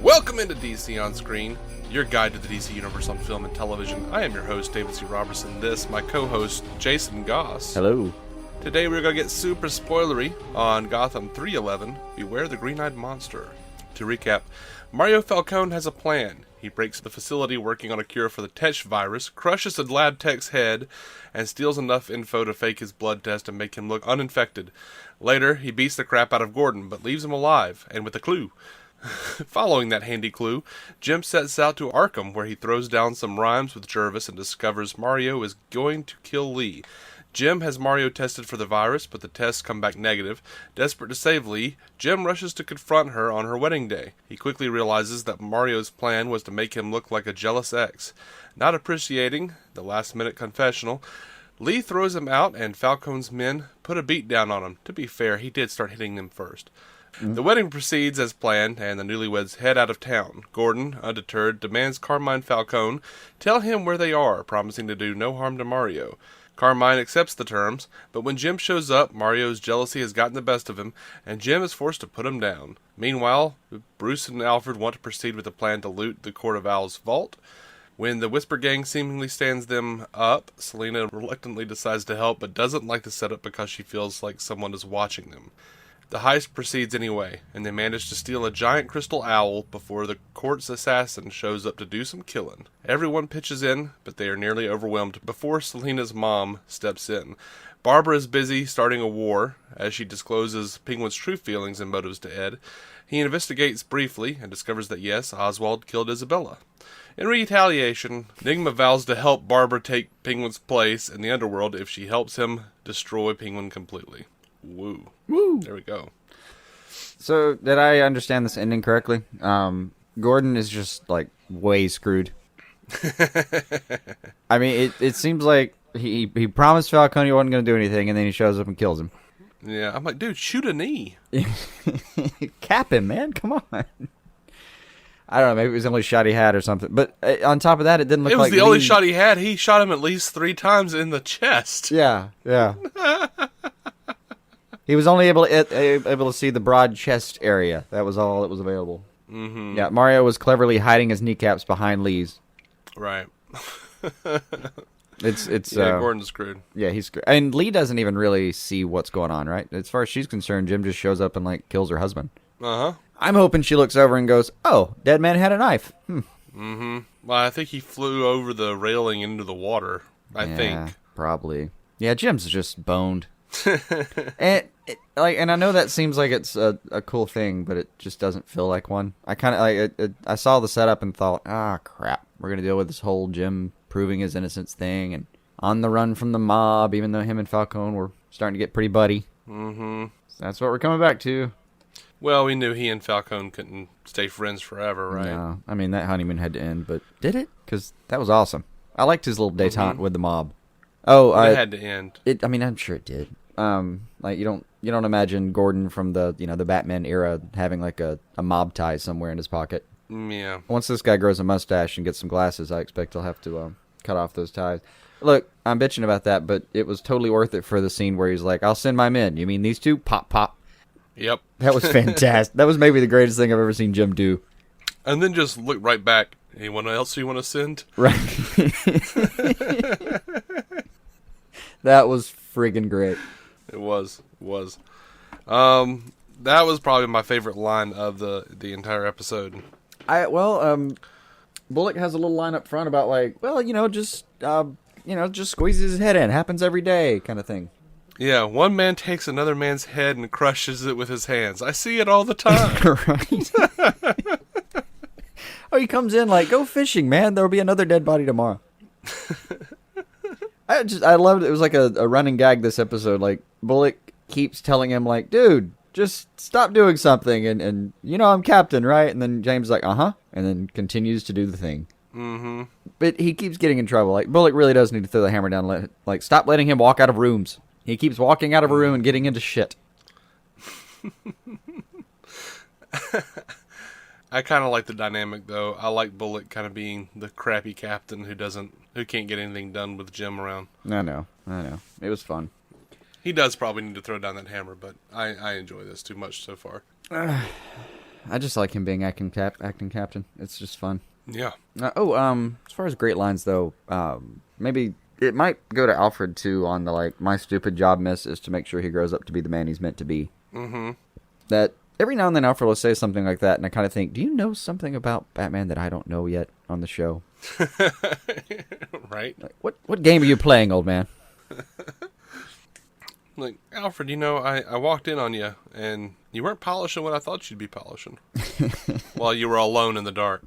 Welcome into DC On Screen, your guide to the DC Universe on film and television. I am your host, David C. Robertson. This, my co-host, Jason Goss. Hello. Today we're going to get super spoilery on Gotham 3x11, Beware the Green-Eyed Monster. To recap, Mario Falcone has a plan. He breaks the facility working on a cure for the Tetch virus, crushes the lab tech's head, and steals enough info to fake his blood test and make him look uninfected. Later, he beats the crap out of Gordon, but leaves him alive, and with a clue. Following that handy clue, Jim sets out to Arkham, where he throws down some rhymes with Jervis and discovers Mario is going to kill Lee. Jim has Mario tested for the virus, but the tests come back negative. Desperate to save Lee, Jim rushes to confront her on her wedding day. He quickly realizes that Mario's plan was to make him look like a jealous ex. Not appreciating the last-minute confessional, Lee throws him out, and Falcone's men put a beat down on him. To be fair, he did start hitting them first. The wedding proceeds as planned, and the newlyweds head out of town. Gordon, undeterred, demands Carmine Falcone tell him where they are, promising to do no harm to Mario. Carmine accepts the terms, but when Jim shows up, Mario's jealousy has gotten the best of him, and Jim is forced to put him down. Meanwhile, Bruce and Alfred want to proceed with the plan to loot the Court of Owl's vault. When the Whisper Gang seemingly stands them up, Selina reluctantly decides to help, but doesn't like the setup because she feels like someone is watching them. The heist proceeds anyway, and they manage to steal a giant crystal owl before the court's assassin shows up to do some killing. Everyone pitches in, but they are nearly overwhelmed before Selina's mom steps in. Barbara is busy starting a war, as she discloses Penguin's true feelings and motives to Ed. He investigates briefly, and discovers that yes, Oswald killed Isabella. In retaliation, Nygma vows to help Barbara take Penguin's place in the underworld if she helps him destroy Penguin completely. Woo. Woo. There we go. So, did I understand this ending correctly? Gordon is just, like, way screwed. I mean, it seems like he promised Falcone he wasn't going to do anything, and then he shows up and kills him. Yeah, I'm like, dude, shoot a knee. Cap him, man. Come on. I don't know. Maybe it was the only shot he had or something. But on top of that, it didn't look like... It was the only shot he had. He shot him at least 3 times in the chest. Yeah. He was only able to see the broad chest area. That was all that was available. Mm-hmm. Yeah, Mario was cleverly hiding his kneecaps behind Lee's. Right. It's Gordon's screwed. Yeah, he's screwed. And Lee doesn't even really see what's going on, right? As far as she's concerned, Jim just shows up and, like, kills her husband. Uh-huh. I'm hoping she looks over and goes, "Oh, dead man had a knife." Mm-hmm. Well, I think he flew over the railing into the water. I think. Probably. Yeah, Jim's just boned. and I know that seems like it's a cool thing, but it just doesn't feel like one. I kind of I saw the setup and thought, crap, we're gonna deal with this whole Jim proving his innocence thing and on the run from the mob, even though him and Falcone were starting to get pretty buddy. Mm-hmm. So that's what we're coming back to. Well, we knew he and Falcone couldn't stay friends forever, right? No, I mean that honeymoon had to end, but did it? Because that was awesome. I liked his little detente with the mob. Oh, it had to end. I mean, I'm sure it did. Like you don't imagine Gordon from the the Batman era having like a mob tie somewhere in his pocket. Yeah. Once this guy grows a mustache and gets some glasses, I expect he'll have to cut off those ties. Look, I'm bitching about that, but it was totally worth it for the scene where he's like, "I'll send my men. You mean these two? Pop, pop." Yep. That was fantastic. That was maybe the greatest thing I've ever seen Jim do. And then just look right back. Anyone else you want to send? Right. That was friggin' great. It was. That was probably my favorite line of the entire episode. Bullock has a little line up front about like, well, just squeezes his head in. Happens every day kind of thing. Yeah, one man takes another man's head and crushes it with his hands. I see it all the time. Right. Oh, he comes in like, go fishing, man. There'll be another dead body tomorrow. I loved it. It was like a running gag this episode. Like, Bullock keeps telling him like, dude, just stop doing something. And I'm captain, right? And then James is like, uh-huh. And then continues to do the thing. Mm-hmm. But he keeps getting in trouble. Like, Bullock really does need to throw the hammer down. Like, stop letting him walk out of rooms. He keeps walking out of a room and getting into shit. I kind of like the dynamic, though. I like Bullock kind of being the crappy captain who can't get anything done with Jim around. I know. It was fun. He does probably need to throw down that hammer, but I enjoy this too much so far. I just like him being acting captain. It's just fun. Yeah. As far as great lines though, maybe it might go to Alfred too on the like, my stupid job miss is to make sure he grows up to be the man he's meant to be. Mm-hmm. That every now and then Alfred will say something like that, and I kind of think, do you know something about Batman that I don't know yet on the show? Right. Like, what game are you playing, old man? Like, Alfred, I walked in on you, and you weren't polishing what I thought you'd be polishing while you were alone in the dark.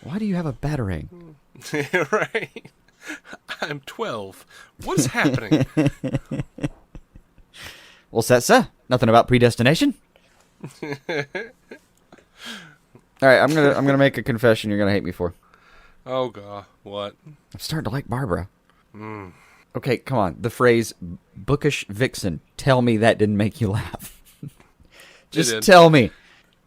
Why do you have a batarang? Right. I'm 12. What is happening? What's that, sir? Nothing about predestination? All right, I'm gonna make a confession you're gonna hate me for. Oh god, what? I'm starting to like Barbara. Okay, come on. The phrase "bookish vixen." Tell me that didn't make you laugh. Just tell me.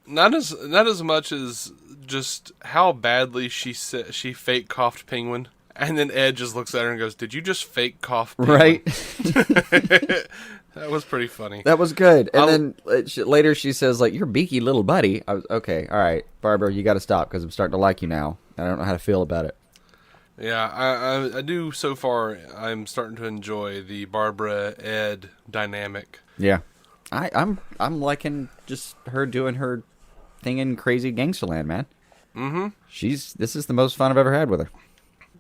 Not as much as just how badly she fake coughed Penguin, and then Ed just looks at her and goes, "Did you just fake cough Penguin?" Right. That was pretty funny. That was good. And then later she says, like, "You're beaky little buddy." I was okay. All right, Barbara, you got to stop because I'm starting to like you now. I don't know how to feel about it. Yeah, I do. So far, I'm starting to enjoy the Barbara Ed dynamic. Yeah, I'm liking just her doing her thing in crazy Gangsterland, man. Mm-hmm. This is the most fun I've ever had with her.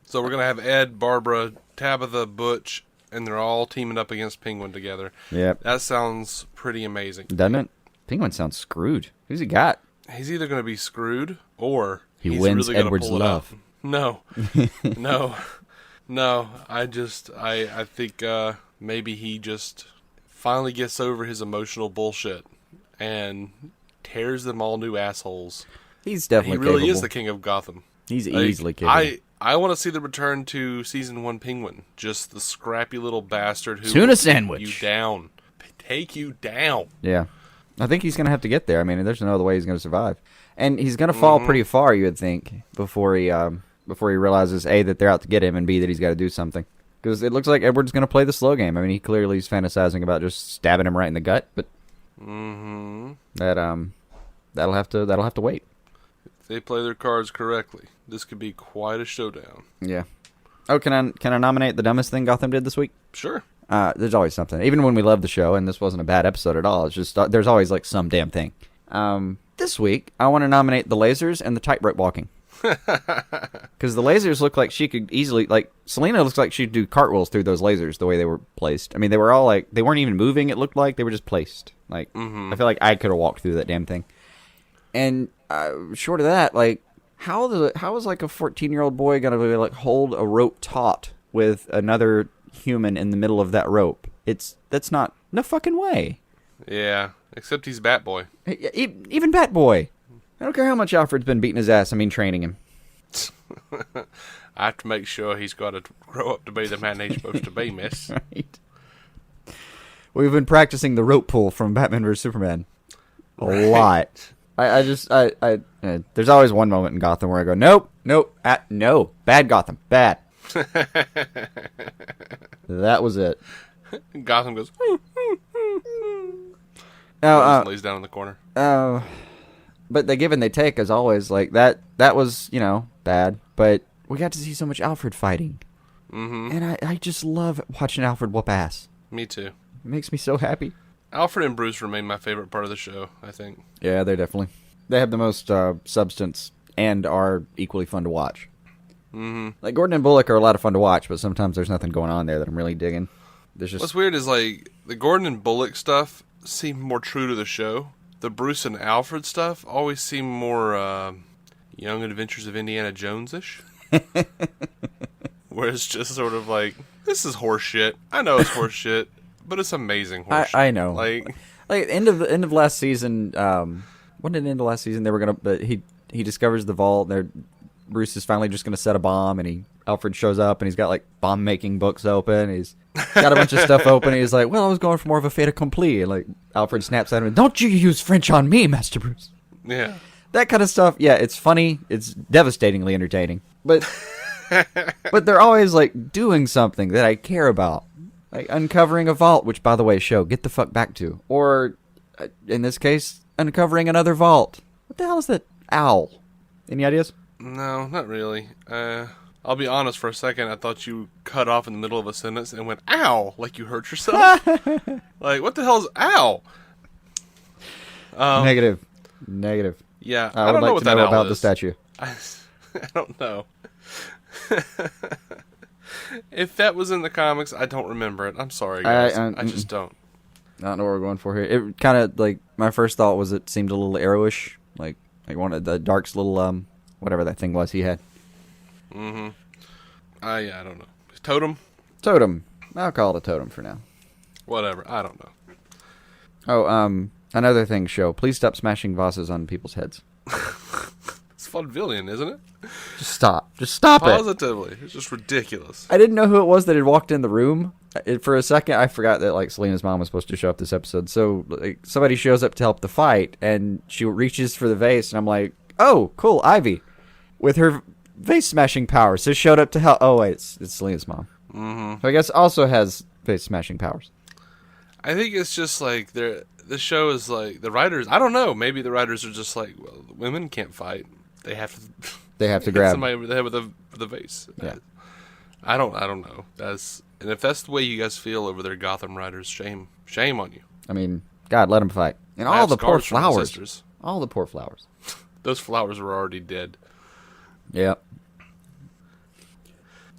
So we're gonna have Ed, Barbara, Tabitha, Butch, and they're all teaming up against Penguin together. Yep. That sounds pretty amazing, doesn't it? Penguin sounds screwed. Who's he got? He's either gonna be screwed or he he's wins really Edward's pull love. No. No. I think maybe he just finally gets over his emotional bullshit and tears them all new assholes. He's definitely He really capable. is the king of Gotham. He's easily capable. I want to see the return to season 1 Penguin. Just the scrappy little bastard who tuna will sandwich take you down. Take you down. Yeah. I think he's going to have to get there. I mean, there's no other way he's going to survive. And he's going to fall pretty far, you would think, before he realizes, A, that they're out to get him, and B, that he's got to do something. Because it looks like Edward's going to play the slow game. I mean, he clearly is fantasizing about just stabbing him right in the gut, but that'll have to wait. If they play their cards correctly, this could be quite a showdown. Yeah. Oh, can I nominate the dumbest thing Gotham did this week? Sure. There's always something. Even when we love the show, and this wasn't a bad episode at all, it's just there's always like some damn thing. This week, I want to nominate the lasers and the tightrope walking. Because the lasers look like she could easily, like, Selina looks like she'd do cartwheels through those lasers the way they were placed. I mean, they were all like, they weren't even moving, it looked like. They were just placed. Like, I feel like I could have walked through that damn thing. And short of that, like, how is like a 14-year-old boy going to like hold a rope taut with another human in the middle of that rope? That's not, no fucking way. Yeah, except he's Batboy. Even Batboy. I don't care how much Alfred's been beating his ass. I mean, training him. I have to make sure he's got to grow up to be the man he's supposed to be, miss. Right. We've been practicing the rope pull from Batman vs. Superman a lot. I there's always one moment in Gotham where I go, nope, no, bad Gotham, bad. That was it. Gotham goes, lays down in the corner. But they give and they take, as always. Like, that was, bad. But we got to see so much Alfred fighting. Mm-hmm. And I just love watching Alfred whoop ass. Me too. It makes me so happy. Alfred and Bruce remain my favorite part of the show, I think. Yeah, they have the most substance and are equally fun to watch. Mm-hmm. Like, Gordon and Bullock are a lot of fun to watch, but sometimes there's nothing going on there that I'm really digging. What's weird is, like, the Gordon and Bullock stuff seem more true to the show. The Bruce and Alfred stuff always seem more Young Adventures of Indiana Jones-ish. Where it's just sort of like, this is horse shit. I know it's horse shit, but it's amazing horse shit. I know. Like end of last season, when did it end of last season? They were but he discovers the vault. Bruce is finally just gonna set a bomb, and Alfred shows up, and he's got like bomb making books open. He's got a bunch of stuff open. And he's like, "Well, I was going for more of a fait accompli." And like Alfred snaps at him, "Don't you use French on me, Master Bruce." Yeah, that kind of stuff. Yeah, it's funny. It's devastatingly entertaining. But but they're always like doing something that I care about, like uncovering a vault. Which, by the way, show get the fuck back to. Or in this case, uncovering another vault. What the hell is that owl? Any ideas? No, not really. I'll be honest for a second. I thought you cut off in the middle of a sentence and went, ow, like you hurt yourself. Like, what the hell's ow? Negative. Yeah, I I would don't know like what to that know owl about is. the statue. I don't know. If that was in the comics, I don't remember it. I'm sorry, guys. I just don't. I don't know what we're going for here. It kind of, like, my first thought was it seemed a little arrowish. Like one of the Dark's little, whatever that thing was he had. Mm-hmm. Yeah, I don't know. Totem? Totem. I'll call it a totem for now. Whatever. I don't know. Oh, another thing, show. Please stop smashing vases on people's heads. It's vaudevillian, isn't it? Just stop. Just stop it. Positively. It's just ridiculous. I didn't know who it was that had walked in the room. For a second, I forgot that, like, Selina's mom was supposed to show up this episode. So, like, somebody shows up to help the fight, and she reaches for the vase, and I'm like, oh, cool, Ivy. With her vase smashing powers. So showed up to help. Oh, wait, it's Selina's mom. Mm-hmm. So I guess also has vase smashing powers. I think it's just like the show is like the writers. I don't know. Maybe the writers are just like, well, women can't fight. They have to. They have to hit grab somebody over the head with a vase. Yeah. I don't know. And if that's the way you guys feel over there, Gotham writers, shame on you. I mean, God, let them fight. And I all have the poor scars from my flowers. sisters. All the poor flowers. Those flowers were already dead. Yep.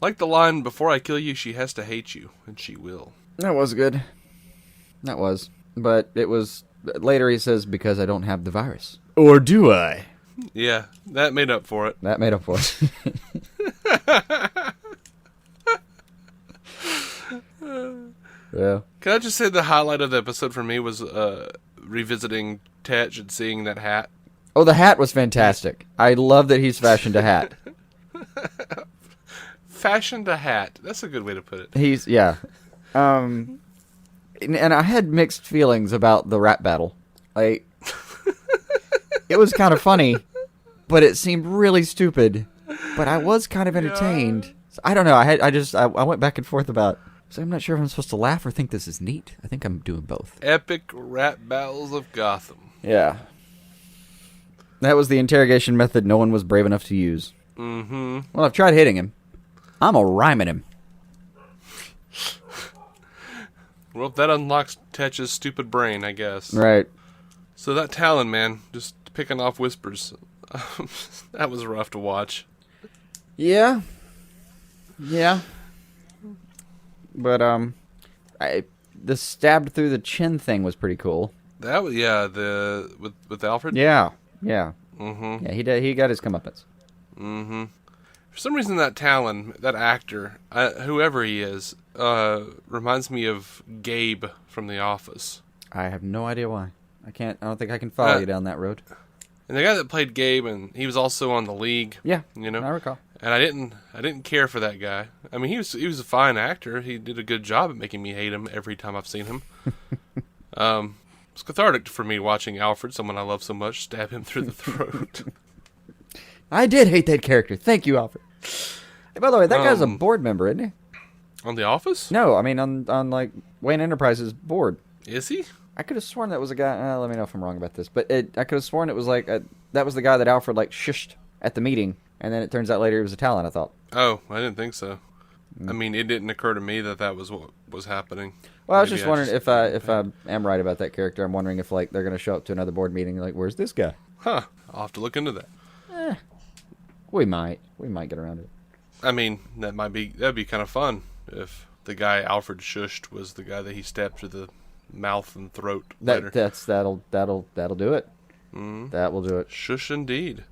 Like the line, before I kill you, she has to hate you, and she will. That was good. That was. But it was... Later he says, because I don't have the virus. Or do I? Yeah, that made up for it. That made up for it. Yeah. Can I just say the highlight of the episode for me was revisiting Tetch and seeing that hat? Oh, the hat was fantastic. I love that he's fashioned a hat. Fashioned a hat. That's a good way to put it. He's, yeah. And I had mixed feelings about the rap battle. Like, it was kind of funny, but it seemed really stupid. But I was kind of entertained. So, I don't know. I went back and forth about. So I'm not sure if I'm supposed to laugh or think this is neat. I think I'm doing both. Epic rap battles of Gotham. Yeah. That was the interrogation method no one was brave enough to use. Mm-hmm. Well, I've tried hitting him. I'm a rhyming him. Well, that unlocks Tetch's stupid brain, I guess. Right. So that Talon, man, just picking off whispers. That was rough to watch. Yeah. Yeah. But, the stabbed through the chin thing was pretty cool. That was, yeah, with Alfred? Yeah. Yeah. Mm-hmm. Yeah, he got his comeuppance. Mm-hmm. For some reason, that Talon, that actor, whoever he is, reminds me of Gabe from The Office. I have no idea why. I don't think I can follow you down that road. And the guy that played Gabe, and he was also on The League. Yeah, you know, I recall. And I didn't care for that guy. I mean, he was a fine actor. He did a good job at making me hate him every time I've seen him. It's cathartic for me watching Alfred, someone I love so much, stab him through the throat. I did hate that character. Thank you, Alfred. Hey, by the way, that guy's a board member, isn't he? On The Office? No, I mean on like Wayne Enterprises board. Is he? I could have sworn that was a guy. Let me know if I'm wrong about this, but I could have sworn it was like that was the guy that Alfred like shushed at the meeting, and then it turns out later he was a Talon. I thought. Oh, I didn't think so. I mean, it didn't occur to me that was what was happening. Well, I was just wondering if I am right about that character. I'm wondering if like they're going to show up to another board meeting like, where's this guy? Huh? I'll have to look into that. We might get around to it. I mean, that'd be kind of fun if the guy Alfred shushed was the guy that he stabbed through the mouth and throat later. That'll do it. Mm-hmm. That will do it. Shush indeed.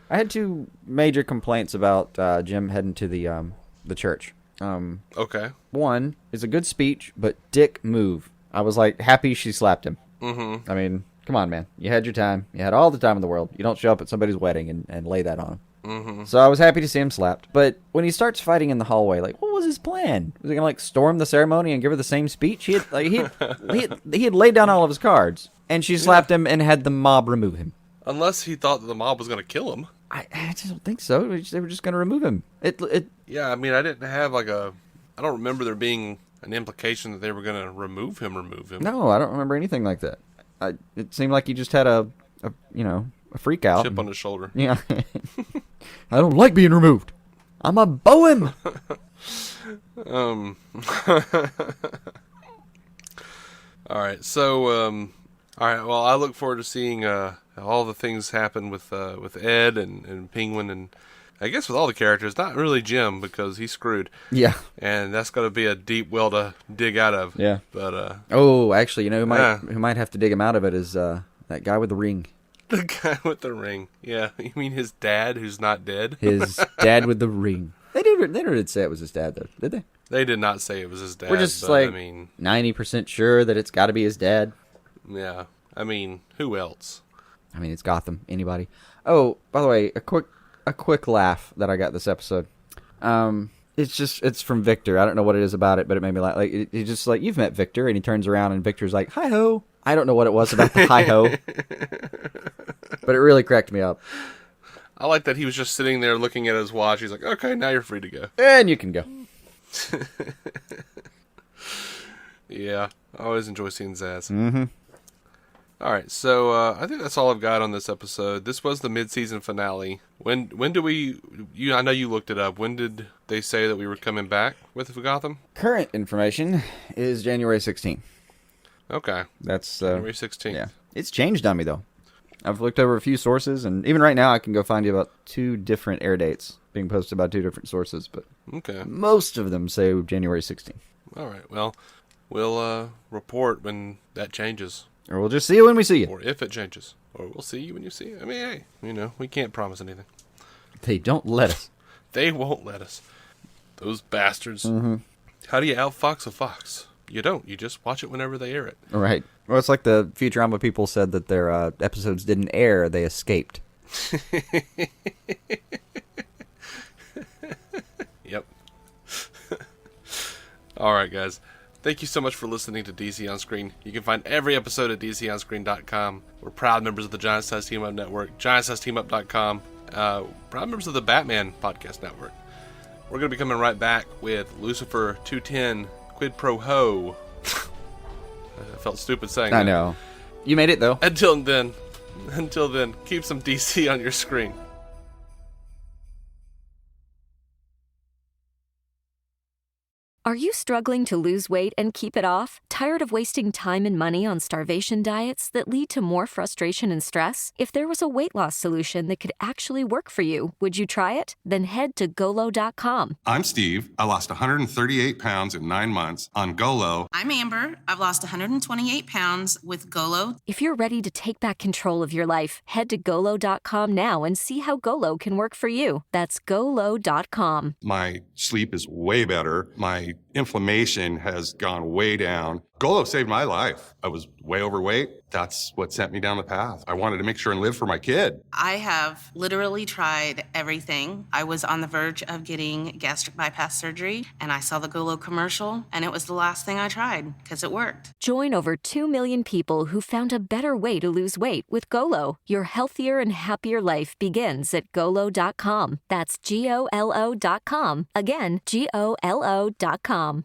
I had two major complaints about Jim heading to the church. Okay. One is a good speech, but dick move. I was like happy she slapped him. Mm-hmm. I mean, come on, man. You had your time. You had all the time in the world. You don't show up at somebody's wedding and lay that on him. Mm-hmm. So I was happy to see him slapped. But when he starts fighting in the hallway, like, what was his plan? Was he gonna like storm the ceremony and give her the same speech? He had laid down all of his cards, and she slapped him and had the mob remove him. Unless he thought that the mob was going to kill him. I just don't think so. They were just going to remove him. Yeah, I mean, I didn't have I don't remember there being an implication that they were going to remove him. No, I don't remember anything like that. it seemed like he just had a freak out. Chip on his shoulder. Yeah. I don't like being removed. I'm a Bohem. All right. So, all right. Well, I look forward to seeing all the things happen with Ed and Penguin, and I guess with all the characters. Not really Jim, because he's screwed. Yeah. And that's going to be a deep well to dig out of. Yeah. But actually, who might have to dig him out of it is that guy with the ring. The guy with the ring. Yeah. You mean his dad, who's not dead? His dad with the ring. They never did say it was his dad, though, did they? They did not say it was his dad. We're just 90% sure that it's got to be his dad. Yeah. I mean, who else? I mean, it's Gotham. Anybody? Oh, by the way, a quick laugh that I got this episode. It's from Victor. I don't know what it is about it, but it made me laugh. Like, it's just like, you've met Victor, and he turns around, and Victor's like, hi ho. I don't know what it was about the hi ho, but it really cracked me up. I like that he was just sitting there looking at his watch. He's like, okay, now you're free to go. And you can go. Yeah, I always enjoy seeing Zaz. Mm-hmm. All right, so I think that's all I've got on this episode. This was the mid-season finale. When do we? I know you looked it up. When did they say that we were coming back with Gotham? Current information is January 16th. Okay, that's January 16th. Yeah, it's changed on me though. I've looked over a few sources, and even right now, I can go find you about 2 different air dates being posted by 2 different sources. But okay, most of them say January 16th. All right, well, we'll report when that changes. Or we'll just see you when we see you. Or if it changes. Or we'll see you when you see it. I mean, hey, we can't promise anything. They don't let us. They won't let us. Those bastards. Mm-hmm. How do you outfox a fox? You don't. You just watch it whenever they air it. Right. Well, it's like the Futurama people said that their episodes didn't air, they escaped. Yep. All right, guys. Thank you so much for listening to DC On Screen. You can find every episode at DCOnScreen.com. We're proud members of the Giant Size Team Up Network, GiantSizeTeamUp.com, proud members of the Batman Podcast Network. We're going to be coming right back with Lucifer 210 Quid Pro Ho. I felt stupid saying that. I know. You made it, though. Until then, keep some DC on your screen. Are you struggling to lose weight and keep it off? Tired of wasting time and money on starvation diets that lead to more frustration and stress? If there was a weight loss solution that could actually work for you, would you try it? Then head to Golo.com. I'm Steve. I lost 138 pounds in 9 months on Golo. I'm Amber. I've lost 128 pounds with Golo. If you're ready to take back control of your life, head to Golo.com now and see how Golo can work for you. That's Golo.com. My sleep is way better. My inflammation has gone way down. Golo saved my life. I was way overweight. That's what sent me down the path. I wanted to make sure and live for my kid. I have literally tried everything. I was on the verge of getting gastric bypass surgery, and I saw the Golo commercial, and it was the last thing I tried because it worked. Join over 2 million people who found a better way to lose weight with Golo. Your healthier and happier life begins at Golo.com. That's Golo.com. Again, Golo.com.